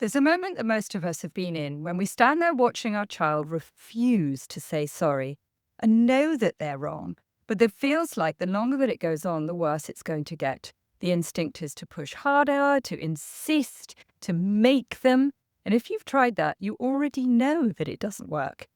There's a moment that most of us have been in when we stand there watching our child refuse to say sorry and know that they're wrong, but it feels like the longer that it goes on, the worse it's going to get. The instinct is to push harder, to insist, to make them. And if you've tried that, you already know that it doesn't work.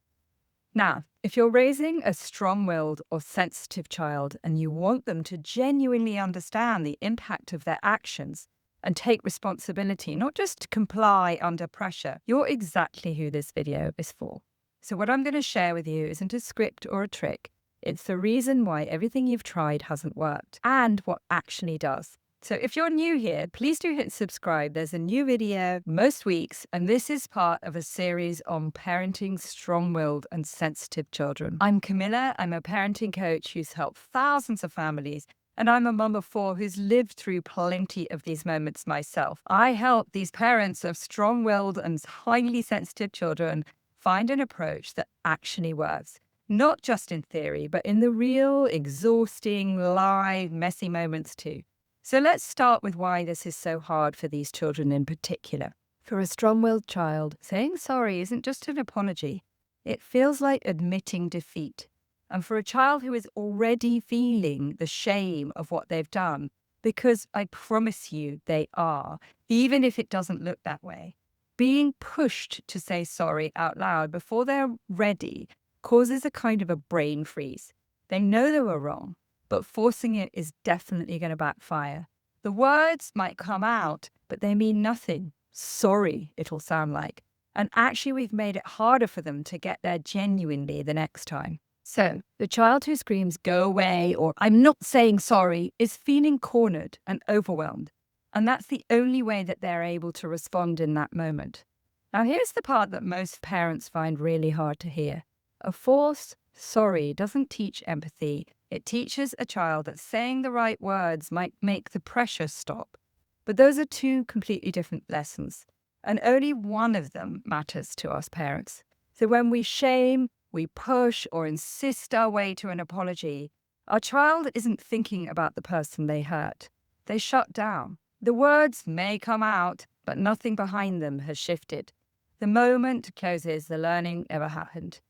Now, if you're raising a strong-willed or sensitive child and you want them to genuinely understand the impact of their actions and take responsibility, not just comply under pressure, you're exactly who this video is for. So what I'm going to share with you isn't a script or a trick. It's the reason why everything you've tried hasn't worked and what actually does. So if you're new here, please do hit subscribe. There's a new video most weeks, and this is part of a series on parenting strong-willed and sensitive children. I'm Camilla. I'm a parenting coach who's helped thousands of families, and I'm a mum of 4 who's lived through plenty of these moments myself. I help these parents of strong-willed and highly sensitive children find an approach that actually works. Not just in theory, but in the real, exhausting, live, messy moments too. So let's start with why this is so hard for these children in particular. For a strong-willed child, saying sorry isn't just an apology. It feels like admitting defeat. And for a child who is already feeling the shame of what they've done, because I promise you they are, even if it doesn't look that way, being pushed to say sorry out loud before they're ready causes a kind of a brain freeze. They know they were wrong, but forcing it is definitely going to backfire. The words might come out, but they mean nothing. Sorry, it'll sound like. And actually, we've made it harder for them to get there genuinely the next time. So, the child who screams, "Go away," or "I'm not saying sorry," is feeling cornered and overwhelmed. And that's the only way that they're able to respond in that moment. Now, here's the part that most parents find really hard to hear. A forced sorry doesn't teach empathy. It teaches a child that saying the right words might make the pressure stop. But those are 2 completely different lessons, and only one of them matters to us parents. So when we shame, we push or insist our way to an apology, our child isn't thinking about the person they hurt. They shut down. The words may come out, but nothing behind them has shifted. The moment closes, the learning never happened.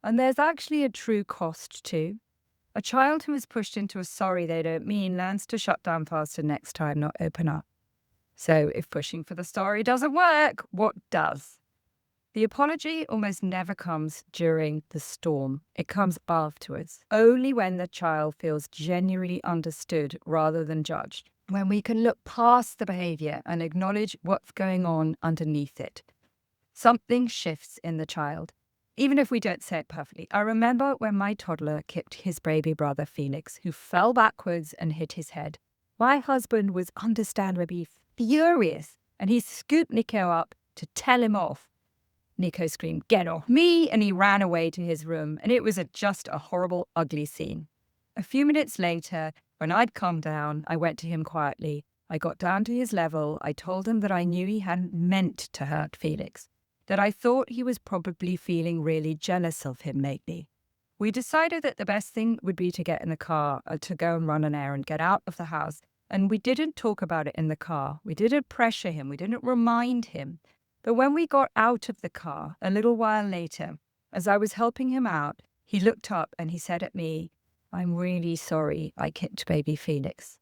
And there's actually a true cost too. A child who is pushed into a sorry they don't mean learns to shut down faster next time, not open up. So if pushing for the sorry doesn't work, what does? The apology almost never comes during the storm. It comes afterwards, only when the child feels genuinely understood rather than judged. When we can look past the behavior and acknowledge what's going on underneath it. Something shifts in the child, even if we don't say it perfectly. I remember when my toddler kicked his baby brother Felix, who fell backwards and hit his head. My husband was understandably furious, and he scooped Nico up to tell him off. Nico screamed, "Get off me!" and he ran away to his room, and it was just a horrible, ugly scene. A few minutes later, when I'd calmed down, I went to him quietly. I got down to his level. I told him that I knew he hadn't meant to hurt Felix, that I thought he was probably feeling really jealous of him lately. We decided that the best thing would be to get in the car, to go and run an errand, get out of the house. And we didn't talk about it in the car. We didn't pressure him. We didn't remind him. But when we got out of the car, a little while later, as I was helping him out, he looked up and he said at me, "I'm really sorry I kicked baby Felix."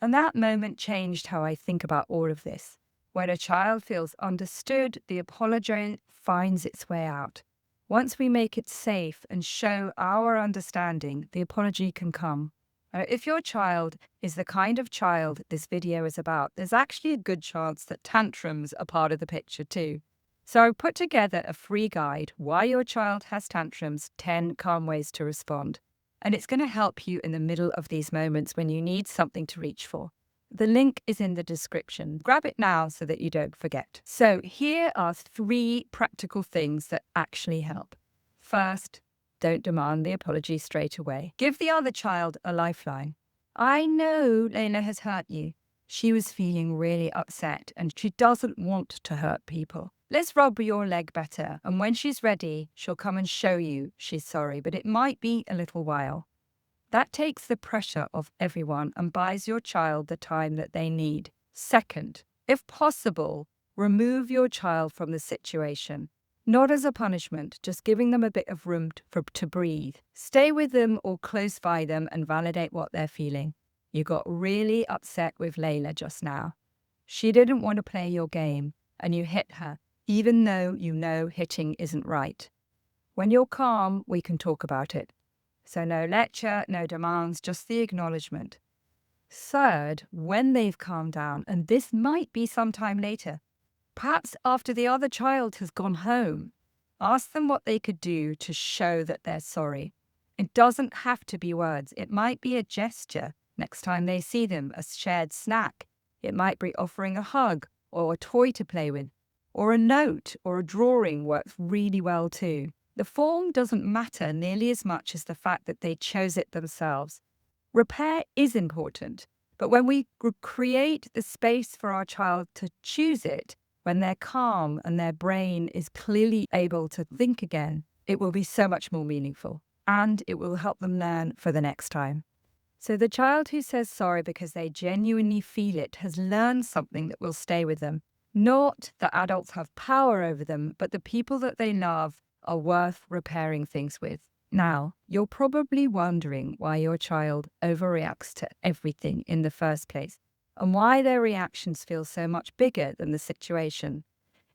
And that moment changed how I think about all of this. When a child feels understood, the apology finds its way out. Once we make it safe and show our understanding, the apology can come. If your child is the kind of child this video is about, there's actually a good chance that tantrums are part of the picture too. So I put together a free guide, Why Your Child Has Tantrums, 10 Calm Ways to Respond. And it's going to help you in the middle of these moments when you need something to reach for. The link is in the description. Grab it now so that you don't forget. So here are 3 practical things that actually help. First, don't demand the apology straight away. Give the other child a lifeline. I know Layla has hurt you. She was feeling really upset and she doesn't want to hurt people. Let's rub your leg better, and when she's ready, she'll come and show you she's sorry, but it might be a little while. That takes the pressure off everyone and buys your child the time that they need. Second, if possible, Remove your child from the situation. Not as a punishment, just giving them a bit of room to breathe. Stay with them or close by them and validate what they're feeling. You got really upset with Layla just now. She didn't want to play your game, and you hit her, even though you know hitting isn't right. When you're calm, we can talk about it. So no lecture, no demands, just the acknowledgement. Third, when they've calmed down, and this might be sometime later, perhaps after the other child has gone home, ask them what they could do to show that they're sorry. It doesn't have to be words. It might be a gesture next time they see them, a shared snack. It might be offering a hug or a toy to play with, or a note or a drawing works really well too. The form doesn't matter nearly as much as the fact that they chose it themselves. Repair is important, but when we create the space for our child to choose it, when they're calm and their brain is clearly able to think again, it will be so much more meaningful, and it will help them learn for the next time. So the child who says sorry because they genuinely feel it has learned something that will stay with them. Not that adults have power over them, but the people that they love are worth repairing things with. Now, you're probably wondering why your child overreacts to everything in the first place, and why their reactions feel so much bigger than the situation.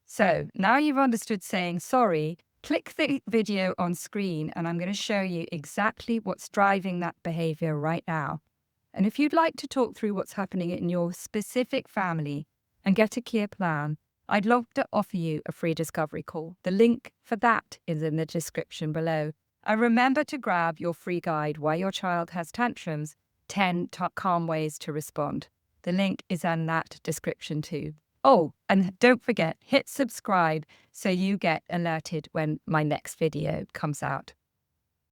So now you've understood saying sorry, click the video on screen and I'm going to show you exactly what's driving that behavior right now. And if you'd like to talk through what's happening in your specific family and get a clear plan, I'd love to offer you a free discovery call. The link for that is in the description below. And remember to grab your free guide, Why Your Child Has Tantrums, 10 calm ways to respond. The link is in that description too. Oh, and don't forget, hit subscribe so you get alerted when my next video comes out.